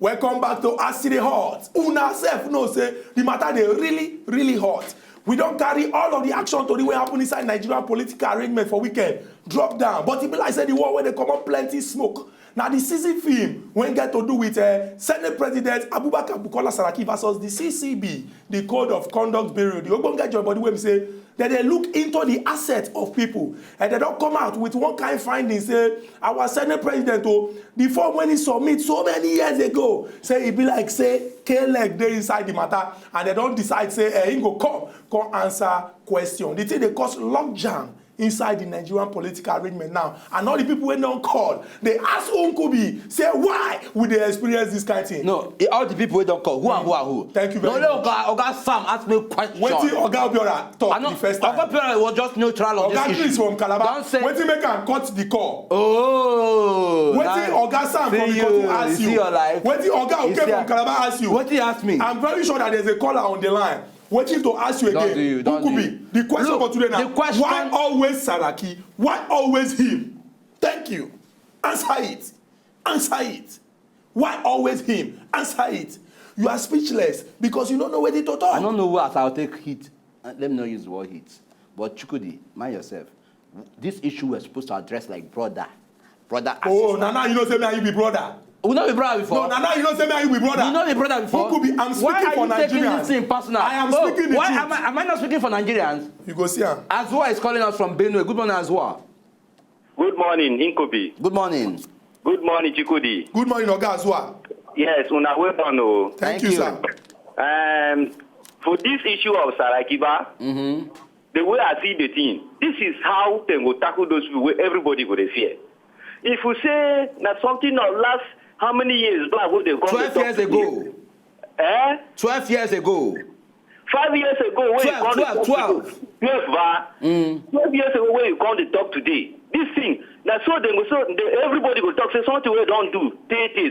Welcome back to As City Hot. Una self know say the matter dey really hot. We don't carry all of the action to the way happen inside Nigerian political arrangement for weekend. Drop down. But it be like say the war where they come up plenty smoke. Now the season film when get to do with Senate President Abubakar Bukola Saraki versus the CCB, the Code of Conduct Bureau. The Ogbonge job body where we say that they look into the assets of people and they don't come out with one kind of finding say our Senate President the form when he submit so many years ago say it be like say K-leg they inside the matter and they don't decide say he go come answer question. The thing they cause logjam inside the Nigerian political arrangement now. And all the people when don't call, they ask Nkubi, say why would they experience this kind of thing? No, all the people who don't call, who and who are who? Thank you very much. Oga Sam asked me a question. What did Oga Obiora talk the first time? Oga Obiora was just neutral on this issue. Oga Chris from Calabar. Don't say... What did make him cut the call? Oh. What did Oga Sam from the to ask you? What did Oga Oke from Calabar ask you? What did he ask me? I'm very sure that there's a caller on the line. Waiting to ask you again. Don't do you. The question for today now. Why always Saraki? Why always him? Thank you. Answer it. Answer it. Why always him? Answer it. You are speechless because you don't know where to talk. I don't know what I'll take hit. Let me not use the word hit. But Chukudi, mind yourself. This issue we're supposed to address like brother. Oh, now you know say me you be brother. We not be brother before. No, now you don't say me you be brother. We not be brother before. Who could be? I'm speaking for Nigerians. Why are you taking this thing personal? I am speaking the truth. Am I not speaking for Nigerians? You go see him. Azwa is calling us from Benue. Good morning, Azwa. Good morning, Inkobi. Good morning. Good morning, Chikudi. Good morning, Oga Azwa. Yes, una welcome. Thank you, sir. For this issue of Sarakiba, the way I see the thing, this is how they will tackle those people where everybody would fear. If we say that something of last how many years back would they come 12 years ago. 12 years ago. 5 years ago when 12 years ago when you come to talk today. This thing, that's so everybody will talk, say something we don't do.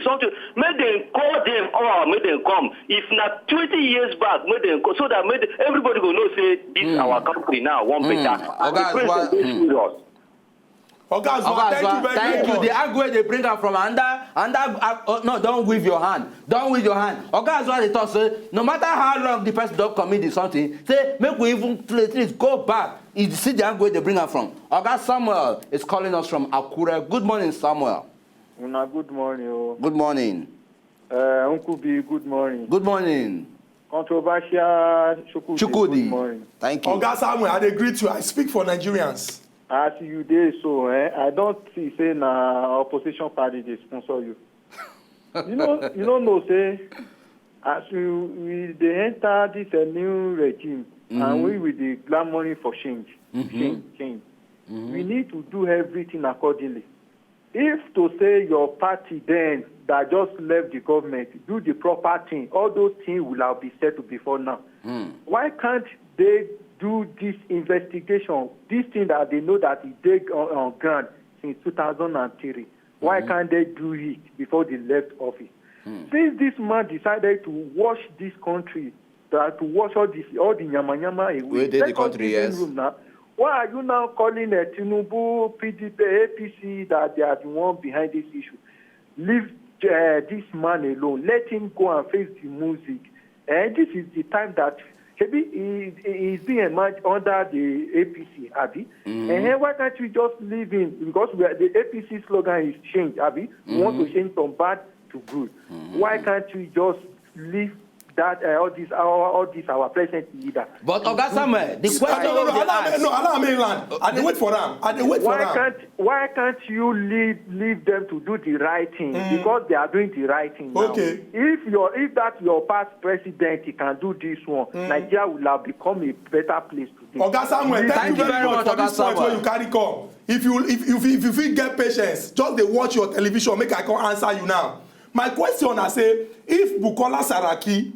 Something, make them call them or make them come. If not 20 years back, make them call, so that everybody will know say this our country now, one better. Oga Azwa, thank you very much. The argument they bring up from no, don't wave your hand. Don't wave your hand. Oga Azwa they talk say, no matter how long the person don't commit something, say make we even please go back. You see the argument they bring up from. Oga Samuel is calling us from Akure. Good morning, Samuel. Good morning. Good morning. Uncle B, good morning. Good morning. Controversial Chukudi. Good morning. Thank you. Oga Samuel, I greet you. I speak for Nigerians. As you did so, I don't see say na opposition party they sponsor you. you don't know say as we they enter this new regime and we with the clamoring for change. We need to do everything accordingly. If to say your party then that just left the government do the proper thing, all those things will have been settled before now. Why can't they do this investigation, this thing that they know that it did on ground since 2003? Why can't they do it before they left office? Since this man decided to wash this country, to wash all the nyama away, the country, yes. Now, why are you now calling Tinubu, PDP, APC that they are the one behind this issue? Leave this man alone. Let him go and face the music. And this is the time that maybe he's being emerged under the APC, Abi. And why can't we just leave him? Because the APC slogan is change, Abi. We want to change from bad to good. Why can't we just leave that all this our present leader? But Oga Samuel, the question allow me land. I wait for them. Why can't you leave them to do the right thing? Because they are doing the right thing now. Okay. If that's your past president, he can do this one. Nigeria will have become a better place to be. Oga Samuel, thank you very much for this point where you carry come. If you feel get patience, just they watch your television. Make I come answer you now. My question I say, if Bukola Saraki,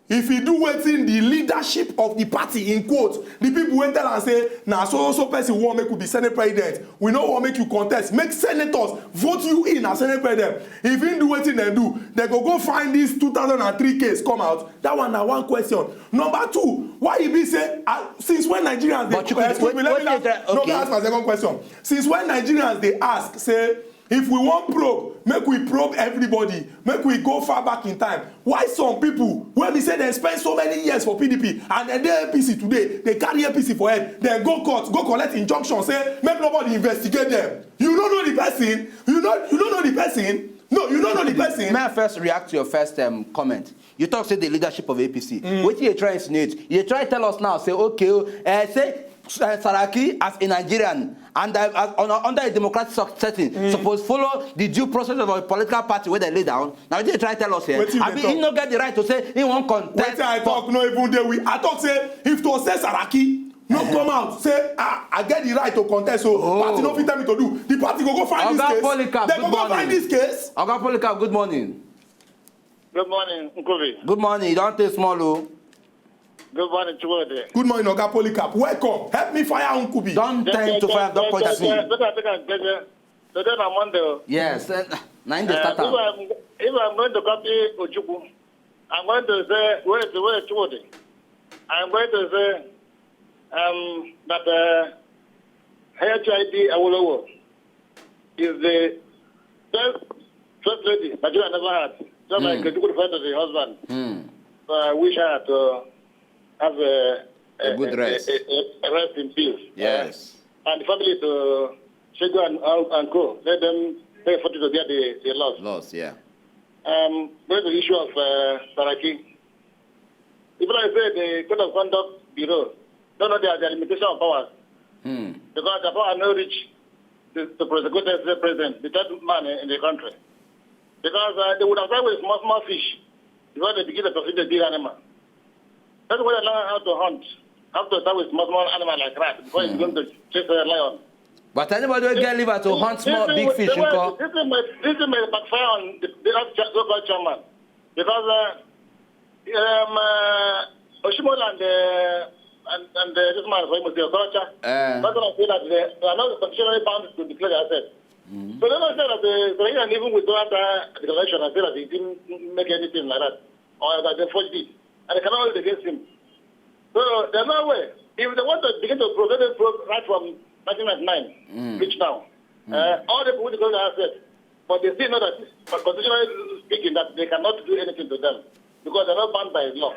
if he do wetin the leadership of the party in quote the people wey tell am say na so person wan make you be senate president, we no wan make you contest, make senators vote you in as senate president. If he do wetin dem do, dem go find this 2003 case come out. That one na one question. Number two, why e be say since when Nigerians dey let me ask my second question. Since when Nigerians dey ask say If we want probe, make we probe everybody. Make we go far back in time. Why some people, when we say they spend so many years for PDP and then they APC today, they carry APC for head, then go court, go collect injunction, say make nobody investigate them. You don't know the person. You don't know the person. No, you don't know the person. May I first react to your first comment? You talk say the leadership of APC. What you try to insinuate? You try to tell us now, say okay, say Saraki as a Nigerian and under a democratic setting supposed to follow the due process of a political party where they lay down. Now they try to tell us here. I mean, he not get the right to say he won't contest. I talk no even there we. I talk say if to say Saraki no come out say I get the right to contest so party no fit tell me to do. The party go find this case. Polycarp, they go find this case. Oga Polycarp, good morning. Good morning, Nkobi. Good morning. You don't take small o. Good morning, Chukwudi. Good morning, Oga Polycarp. Welcome. Help me fire Nkubi. Don't tend to fire. Don't point at me. Today on Monday. Yes. Now in the start. If I'm going to copy Ojukwu, I'm going to say where Chukwudi. I'm going to say that HID Awolowo is the first lady Nigeria never had. Just like Ojukwu referred to the husband. So I wish her to have a good rest. A rest in peace. Yes. And the family to Shego and Co. Let them pay for to get the loss. Loss, yeah. There's the issue of Saraki. People like say the Code of Conduct Bureau don't know their limitation of powers. Because the power no reach to prosecute the president, the third man in the country. Because they would have started with small fish before they begin to pursue the big animal. That's why they learn how to hunt. How to start with small animal like rat before you're going to chase a lion. But anybody will get liver to hunt small big fish. This may backfire on the local chairman. Because Oshimola and this man for him, the culture, that's what I say that they are not constitutionally bound to declare their assets. So they don't say that the even with the declaration, I say that they didn't make anything like that, or that they forged it, and they cannot hold it against him. So there's no way. If they want to begin to prove it right from 1999, reach now, all the people declare their assets, but they still know that, constitutionally speaking, that they cannot do anything to them because they're not bound by law.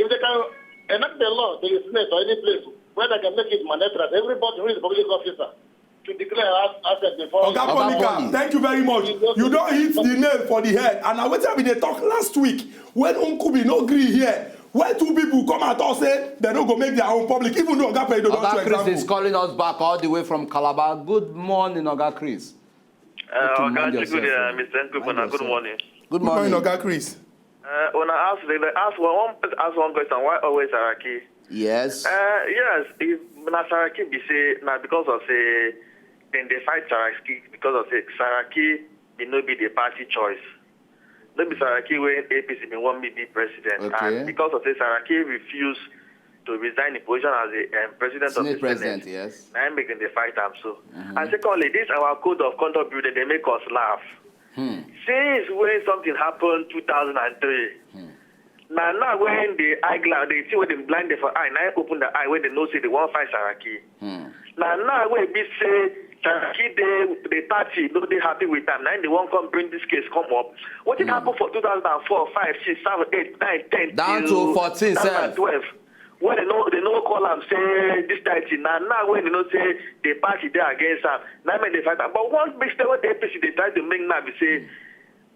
If they can enact the law to the Senate or any place where they can make it mandatory, everybody who is a public officer to declare assets before. Oga Polycarp, thank you very much. You don't hit the nail for the head. And I wait till they talk last week when Nkubi no agree here. Where two people come out and say they don't go make their own public, even though Oga Pedro don't Oga example. Chris is calling us back all the way from Calabar. Good morning, Oga Chris. Oga, Mr. Nkubi, good morning. Good morning, Oga Chris. When I ask one question, why always Saraki? Yes. Yes, if Saraki be say now because of say then they fight Saraki because of say Saraki may not be the party choice. No be Saraki when APC may want me be president, and because of say Saraki refused to resign the position as a president of the Senate. Yes. Now I'm making the fight am so. And secondly, this our code of conduct building they make us laugh. Since when something happened 2003. Now when the eyeglass, they see when they blind for eye, now open the eye when they know say they won't fight Saraki. Now when we say Saraki, the party, no, they happy with them. Now they won't come bring this case come up. What did happen for 2004, 5, 6, 7, 8, 9, 10, down to 14, 12? When they know call them say this party now when they know say the party they against them, now when they fight them. But one mistake what the APC they try to make now be say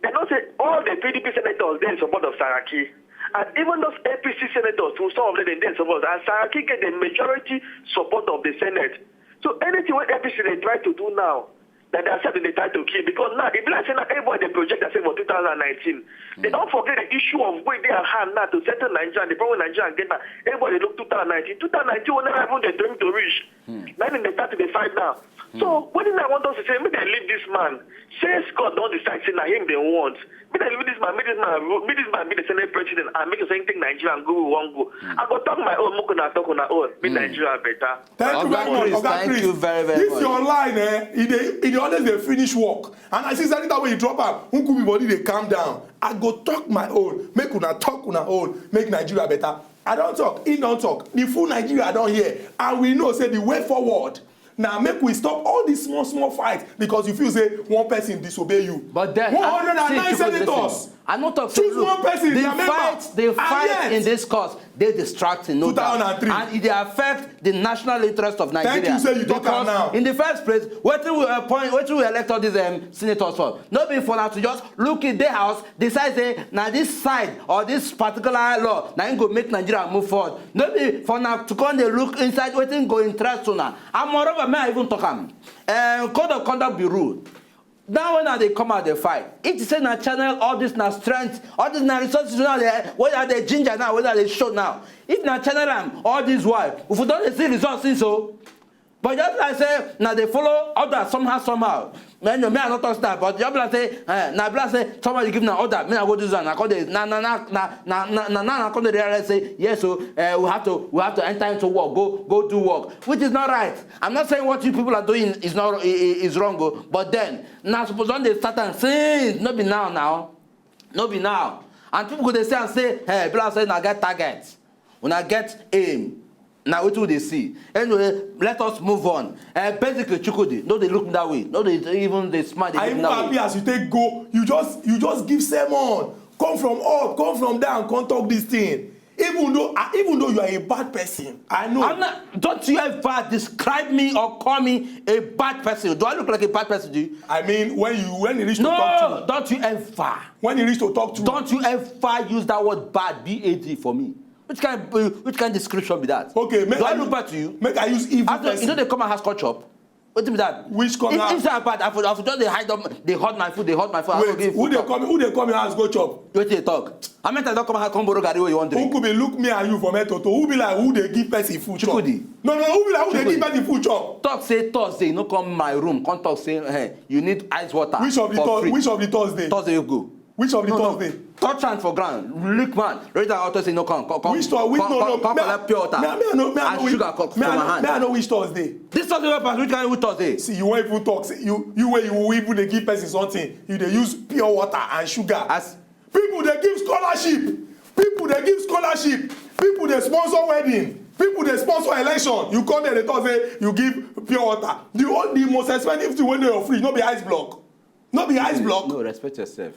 they don't say all the PDP senators they in support of Saraki. And even those APC senators, who some of them they in support, and Saraki get the majority support of the Senate. So anything what APC they try to do now, that they accept they try to kill, because now if like say now everybody they project themselves for 2019, they don't forget the issue of where they are hand now to settle Nigeria, the problem Nigeria get now. Everybody look 2019. 2019 will never even they dream to reach. Now they start to fight now. So what did I want us to say? Maybe they leave this man. Say Scott don't decide say now him they want. Maybe they leave this man, make this man be the Senate president and make the same thing Nigeria and go we won't go. I go talk my own, Mukuna talk on our own. Make Nigeria better. Thank you very much, Oga Chris. Thank you very, very this much. This your line, it always they finish work. And I see something that when you drop out, Nkubi body they calm down. I go talk my own, make una talk una own, make Nigeria better. I don't talk, he don't talk. The full Nigeria don't hear. And we know say the way forward Now make we stop all these small fights because you feel say one person disobey you. But then 109 senators. I'm not talking. Choose one person. The fight in this cause, they distracting. No 2003. doubt. And it affect the national interest of Nigeria. Thank you, sir. You talk now. In the first place, what we elect all these senators for? Not be for now to just look in their house, decide say now this side or this particular law now go make Nigeria move forward. Not be for now to come and look inside waiting go interest to now. And moreover, may I even talk code of conduct bureau. Now when they come out they fight, it is na channel all this na strength, all this na resources now whether they ginger now, whether they show now. If na channel them all this while, if we don't see results so. But just like say now they follow others somehow. Man, no, me I not talk that, but just like say, now black say somebody give na order, me I go do that. I call they na come they realize say yes, so we have to enter into work, go do work, which is not right. I'm not saying what you people are doing is wrong, but then now suppose when they start and say not be now, and people go they say and say, hey, black say now get targets, when I get aim. Now what do they see? Anyway, let us move on. Basically, Chukudi, no, they look that way. No, they smile. They I'm happy as you take go. You just give sermon. Come from up, come from down, come talk this thing. Even though you are a bad person, I know. Don't you ever describe me or call me a bad person? Do I look like a bad person to you? I mean, when you reach to talk to. No, don't you ever. When you reach to talk to. Don't you ever use that word bad, B-A-D, for me. Which kind of description be that? Okay, do I look bad to you? Make I use evil person. You know they come and have chop. What is that? Which come out? If bad, after just they hide them, they hide my food. Wait, who they come here has go chop? Wait till they talk. I meant I don't come and come borrow gari where you want to. Who could be look me and you from Etoto? Who be like who they give person food chop? Chukudi. No, who be like who they give person food chop? Talk say Thursday, no come my room. Come talk say, hey, you need ice water. Which of the Thursday? Thursday you go. Which of the Thursday? Touch hand for ground. Look man. Right now auto say no come. Which Thursday? Come collect pure water. And sugar from my hand. May I know which Thursday? This Thursday which kind of Thursday? See, you won't even talk. See, you will even they give person something. They use pure water and sugar. People they give scholarship. People they sponsor wedding. People they sponsor election. You come there they talk say you give pure water. The most expensive thing when they are free. Not be ice block. Not be ice block. No, respect yourself.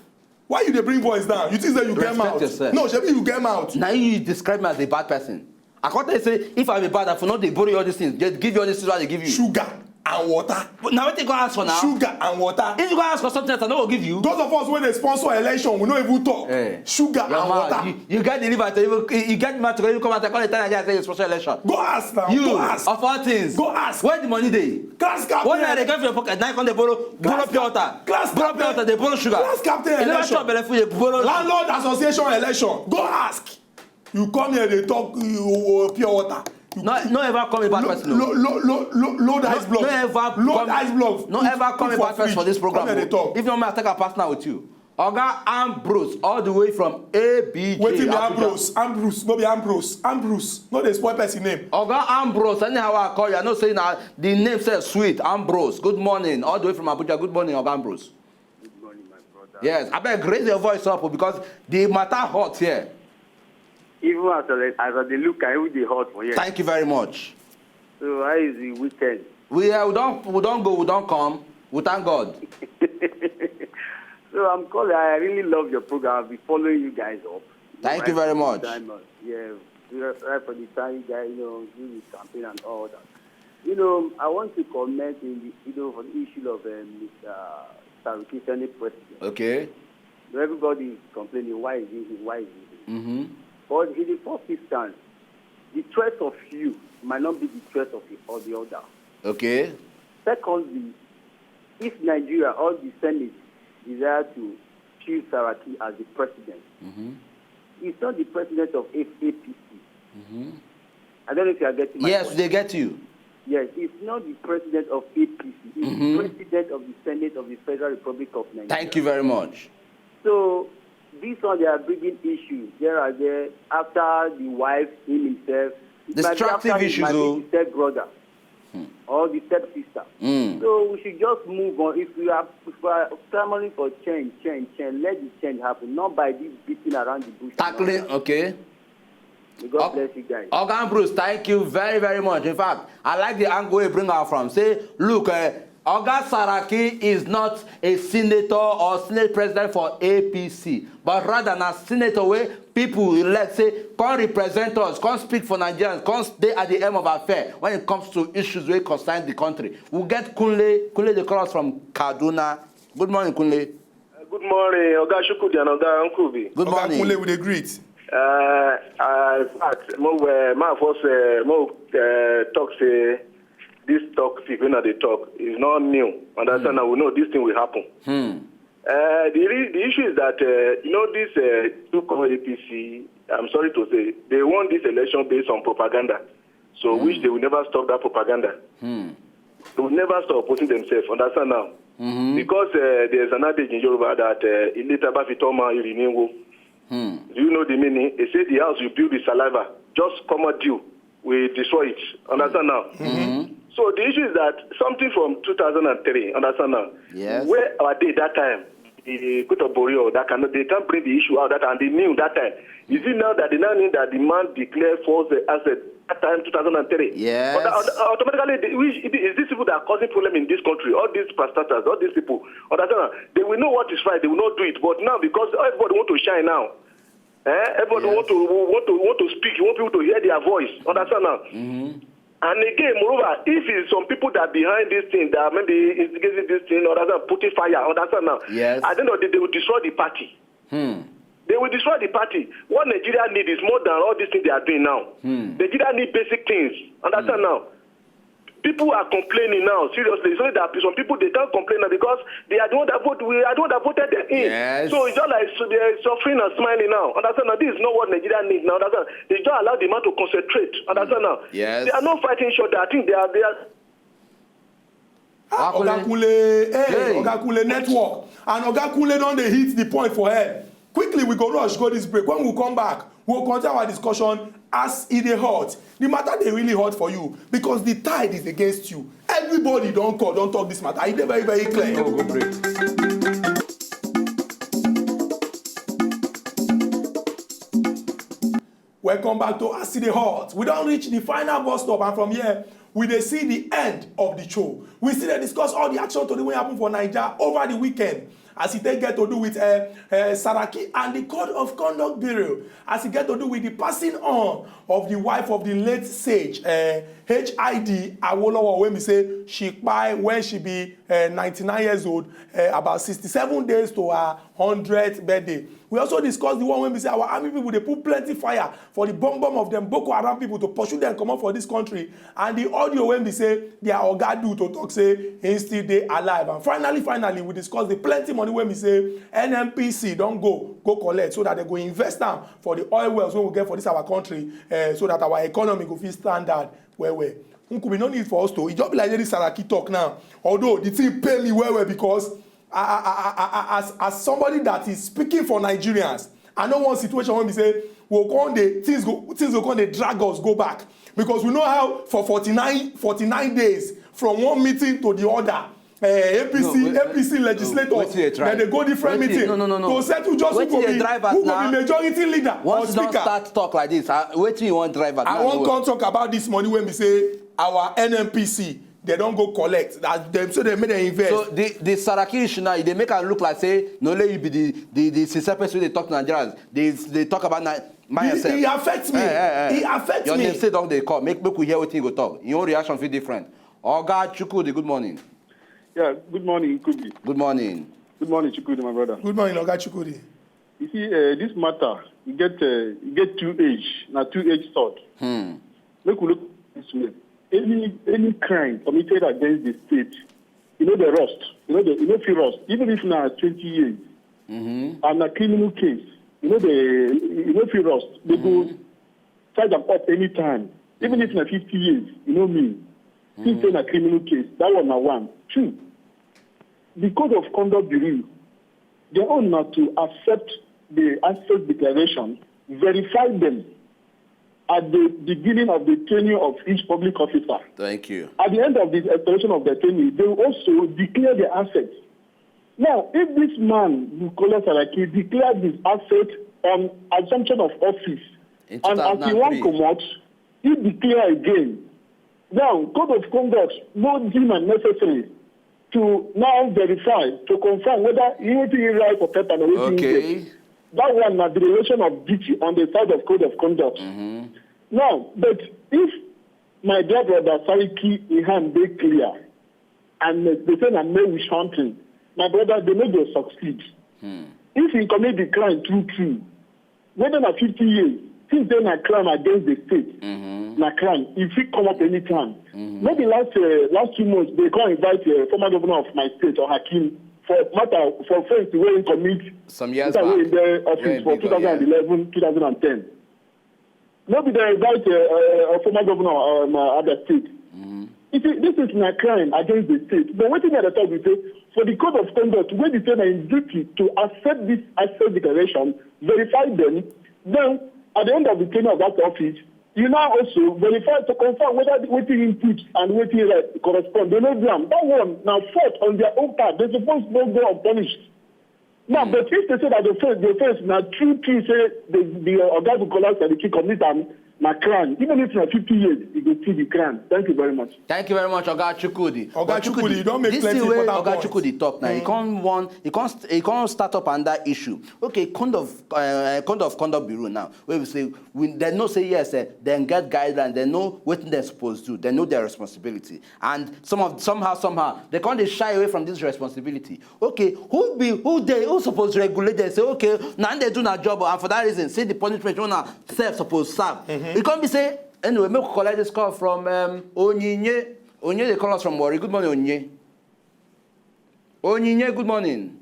Why you dey bring voice down? You think that you get mouth? Yourself. No, shebi you get mouth. Now you describe me as a bad person. I can't say if I'm a bad, I for not they borrow you all these things. Just give you all these things what they give you. Sugar and water. But now what they go ask for now? Sugar and water. If you go ask for something else, I know will give you. Those of us when they sponsor election, we no even talk. Sugar and water. You get the liver to you get me to even come out and call the time and say sponsor election. Go ask now. You go ask. Of all things. Go ask. Where the money dey? Class captain. What they get for your pocket? Now come they borrow pure water. Class captain. They borrow sugar. Class captain election. Landlord association election. Go ask. You come here they talk pure water. No ever come a bad person. Load ice block. No ever load ice block. No ever come a bad person for this program. If not, I take a partner with you. Oga Ambrose, all the way from ABJ. Wait till Ambrose, no be Ambrose, no dey spoil person name. Oga Ambrose, anyhow I call you, I know say now the name says sweet, Ambrose. Good morning, all the way from Abuja. Good morning, Oga Ambrose. Good morning, my brother. Yes, I beg raise your voice up because the matter hot here. Even as they look, I will be hot for you. Thank you very much. So how is the weekend? We don't go, we don't come. We thank God. So I'm calling. I really love your program. I'll be following you guys up. Thank you very much. Yeah, right for the time you guys, do the campaign and all that. I want to comment in the, for the issue of Mr. Saruki, Senate President. Okay. So everybody is complaining, why is he? Mm-hmm. But in the first instance, the threat of you might not be the threat of the other. Okay. Secondly, if Nigeria, all the Senate, desire to choose Saraki as the president, he's not the president of APC. I don't know if you are getting my point. They get you. Yes, he's not the president of APC. He's the president of the Senate of the Federal Republic of Nigeria. Thank you very much. So, these are their bringing issues. There, after the wife, him himself. Destructive issues, though. The step-brother or the step-sister. So, we should just move on. If we are clamoring for change, let the change happen. Not by this beating around the bush. Tackling, okay. God bless you guys. Ogan Bruce, thank you very, very much. In fact, I like the angle you bring out from. Say, look, Oga Saraki is not a senator or senate president for APC, but rather a senator where people elect, say, come represent us, come speak for Nigerians, come stay at the end of our affair when it comes to issues that concern the country. We'll get Kunle the call from Kaduna. Good morning, Kunle. Good morning, Oga Shukudi and Oga Nkubi. Good morning. Kunle with a greet. In fact, my first talk say this talk, people know they talk, is not new. Understand now, we know this thing will happen. The issue is that, this two-core APC, I'm sorry to say, they won this election based on propaganda. So which they will never stop that propaganda. They will never stop opposing themselves. Understand now? Because there's an adage in Yoruba that Ileta Bafitoma Iriningo. Do you know the meaning? They say the house you build with saliva, just come at you, we destroy it. Understand now? So the issue is that something from 2003, understand now? Yes. Where are they that time? The Kotoborio, they can't bring the issue out that time, and they knew that time. Is it now that they now need that the man declared false asset that time, 2003? Yes. But automatically, is these people that are causing problem in this country, all these pastors, all these people, understand? They will know what is right, they will not do it. But now, because everybody want to shine now, everybody want to speak, you want people to hear their voice, understand now? And again, moreover, if it's some people that are behind this thing, that maybe instigating this thing, or putting fire, understand now? Yes. I don't know, they will destroy the party. They will destroy the party. What Nigeria need is more than all these things they are doing now. Nigeria need basic things. Understand now? People are complaining now, seriously. So that some people, they can't complain now because they are the one that voted, we are the one that voted them in. Yes. So it's just like they're suffering and smiling now. Understand now? This is not what Nigeria needs now. Understand? They don't allow the man to concentrate. Understand now? Yes. They are not fighting each other. I think they are. Oga Kunle network. And Oga Kunle don't they hit the point for her. Quickly, we go rush, go this break. When we come back, we'll continue our discussion as it is hot. The matter they really hot for you because the tide is against you. Everybody don't talk this matter. It's very, very clear. Go break. Welcome back to As It Is Hot. We don't reach the final bus stop, and from here, we dey see the end of the show. We still dey discuss all the action to the way happen for Naija over the weekend. As it get to do with Saraki and the Code of Conduct Bureau, as it get to do with the passing on of the wife of the late sage, H.I.D. Awolowo, when we say she kpai when she be 99 years old, about 67 days to her 100th birthday. We also discussed the one when we say our army people, they put plenty fire for the bomb of them Boko Haram people to pursue them come out for this country. And the audio when we say their oga do to talk say he still dey alive. And finally, we discuss the plenty money when we say NNPC don't go collect so that they go invest them for the oil wells when we get for this our country so that our economy go fit standard well. Could be no need for us to. It just be like this Saraki talk now. Although the thing pay me well because as somebody that is speaking for Nigerians, I know one situation when we say we'll go on the things go on the drag us go back because we know how for 49 days from one meeting to the other. APC legislators then they go different meeting to settle just who go be majority leader or speaker. Once don't start talk like this, wetin you want drive at I wan come talk about this money when we say our NNPC they don't go collect that them so they make them invest. So the Saraki issue now they make am look like say no let you be the sincere person wey dey talk to Nigerians they talk about myself. He affects me. He affects your me. name say don dey call make we hear wetin you go talk your own reaction feel different. Oga Chukwudi, good morning. Yeah, good morning, Kubi. Good morning. Good morning, Chukwudi, my brother. Good morning, Oga Chukwudi. You see, this matter, you get 2 age, now 2 age thought. Make we look this way. Any crime committed against the state, the rust. Feel rust. Even if now 20 years, and a criminal case, feel rust. They go try them up anytime. Even if now 50 years, me. Still in a criminal case. That one now one. 2. The Code of Conduct Bureau, they own not to accept the asset declaration, verify them at the beginning of the tenure of each public officer. Thank you. At the end of the expiration of the tenure, they will also declare the assets. Now, if this man, Bukola Saraki, declared his asset on assumption of office And as he won't come out, he declare again. Now, Code of Conduct no deem it necessary to now verify, to confirm whether anything is right for paper or anything is that one is the relation of duty on the side of Code of Conduct. Now, but if my dear brother Sariki Ihan be clear, and they say I'm no wish hunting, my brother, they may go succeed. If he commit the crime true, whether na 50 years, since then a crime against the state, na crime, if he come up anytime. Maybe last 2 months, they can't invite former governor of my state or Hakim for offense where he commit some years back in the office for 2011, 2010. Maybe they invite a former governor of the state. This is a crime against the state. But what thing at the top we say, for the Code of Conduct, when the state is duty to accept this access declaration, verify them, then at the end of the tenure of that office, you now also verify to confirm whether the waiting input and waiting correspond. They know them. That one now fought on their own part. They're supposed to not go unpunished. Now, but if they say that the first now true say the guy who collapsed and the key commit my crime, even if it's 50 years, you can see the crime. Thank you very much. Thank you very much, Oga Chukwudi. Oga Chukwudi, you don't make this plenty is where important Oga Chukwudi talk now. He can't start up on that issue. Okay, Code of Conduct Bureau now, where we say, they know say yes, then get guidelines, they know what they're supposed to do, they know their responsibility. And somehow, they can't shy away from this responsibility. Okay, who's supposed to regulate them? Say, okay, now they do their job, and for that reason, say the punishment when supposed to serve. It can't be say, anyway, make collect this call from Onyinye. Onyinye, they call us from Warri. Good morning, Onyinye. Onyinye, good morning.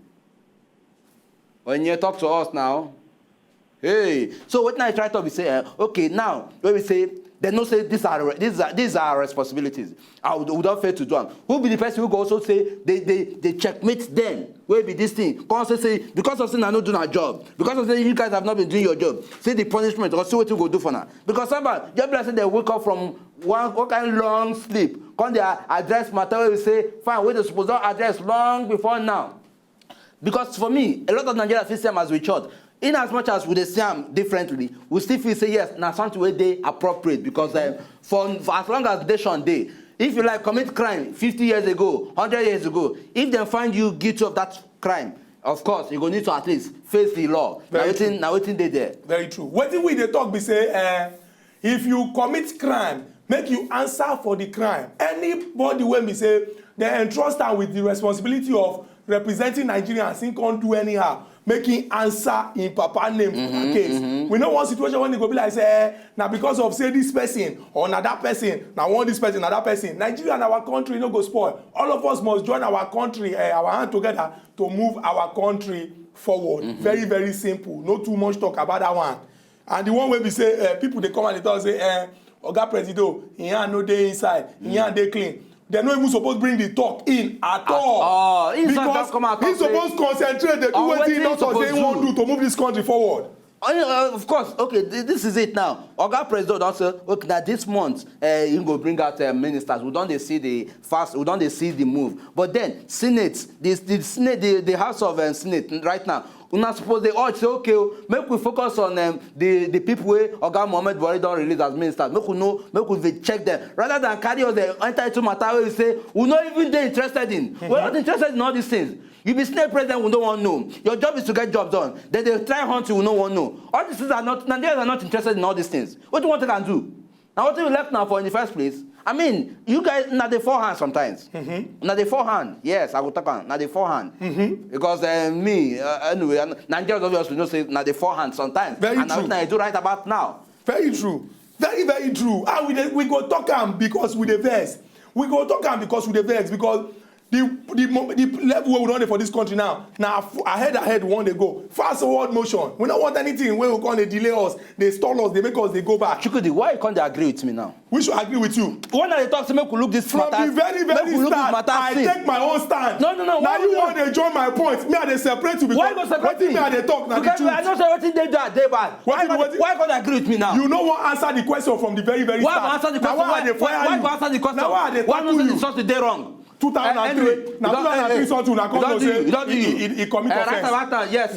Onyinye, talk to us now. Hey, so what now I try to say, okay, now, when we say, they don't say these are our responsibilities. I would not fail to do them. Who be the person who go also say they checkmate them? Where be this thing? Because say because of saying I not doing our job, because of saying you guys have not been doing your job, say the punishment or see what you go do for now. Because somebody just say they wake up from one kind of long sleep, come they address matter where we say fine, we supposed to address long before now. Because for me, a lot of Nigerians feel same as we church. In as much as we see them differently, we still feel say yes, now something where they appropriate because for as long as they should day, if you like commit crime 50 years ago, 100 years ago, if they find you guilty of that crime, of course you go need to at least face the law. Now waiting they there. Very true. What we they talk be say, if you commit crime, make you answer for the crime. Anybody when we say they entrust them with the responsibility of representing Nigerians, he can't do anyhow. Making answer in papa name for that case. We know one situation when they go be like say, now because of say this person or that person, now one this person, that person. Nigeria and our country no go spoil. All of us must join our country, our hand together to move our country forward. Very, very simple. No too much talk about that one. And the one where we say people they come and they talk say, Oga Presido, he ain't no day inside, he ain't day clean. They're not even supposed to bring the talk in at all. Because he's supposed to concentrate and do what he knows what they want to do to move this country forward. Of course, okay, this is it now. Oga President also, okay, that this month, you go bring out ministers. We don't see the move. But then, Senate, the House of Senate right now, we're not supposed they all say, okay, make we focus on the people where Oga Mohammed Buhari don't release as ministers. Make we check them. Rather than carry on the enter matter where we say, we're not even interested in. We're not interested in all these things. You be Senate president, we don't want to know. Your job is to get job done. Then they try hunt you, we don't want to know. All these things are not, Nigerians are not interested in all these things. What do you want to do? Now what you left now for in the first place? I mean, you guys, not the forehand sometimes. Not the forehand. Yes, I will talk on, not the forehand. Because anyway, Nigerians obviously don't say not the forehand sometimes. Very and true. And I do right about now. Very true. Very, very true. And we go talk am because with the verse. We go talk am because with the verse. Because the level where we run for this country now ahead we want to go fast forward motion. We don't want anything where we come they delay us, they stall us, they make us they go back. Chukwudi, why you can't agree with me now? We should agree with you. When they talk to me, we look this from the very start. I take my own stand. No. Now you want to join my point. Me and they separate you because why go separate me? Me and they talk now the truth. I don't say what they do they bad. Why can't they agree with me now? You know what answer the question from the very start. Why answer the question? Why answer the question? Now why they answer the question they wrong? 2003. Now 2003 something na come to say he commit offense. Right, yes.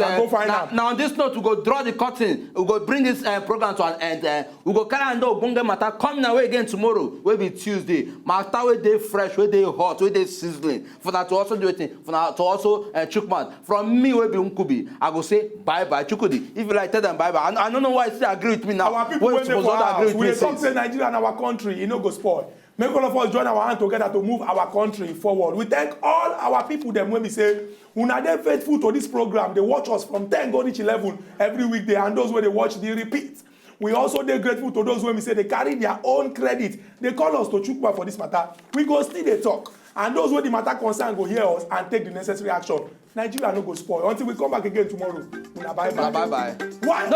Now on this note, we go draw the curtain. We go bring this program to an end. We go carry on ogbonge matter. Come now again tomorrow. Will be Tuesday. Matter where they fresh, where they hot, where they sizzling. For that to also do it. For that to also Chukman. From me, will be Nkubi. I go say bye bye Chukudi. If you like, tell them bye bye. I don't know why you still agree with me now. Our people when they for house, we talk say Nigeria and our country, no go spoil. Make all of us join our hand together to move our country forward. We thank all our people them when we say, una dey faithful to this program. They watch us from 10 go reach 11 every weekday, and those where they watch, they repeat. We also dey grateful to those when we say they carry their own credit. They call us to Chukma for this matter. We go still they talk. And those where the matter concern go hear us and take the necessary action. Nigeria no go spoil. Until we come back again tomorrow. Una bye bye. Bye bye. Why?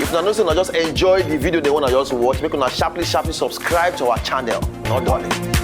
If you just enjoy the video they want to just watch, make una sharply subscribe to our channel. Not darling.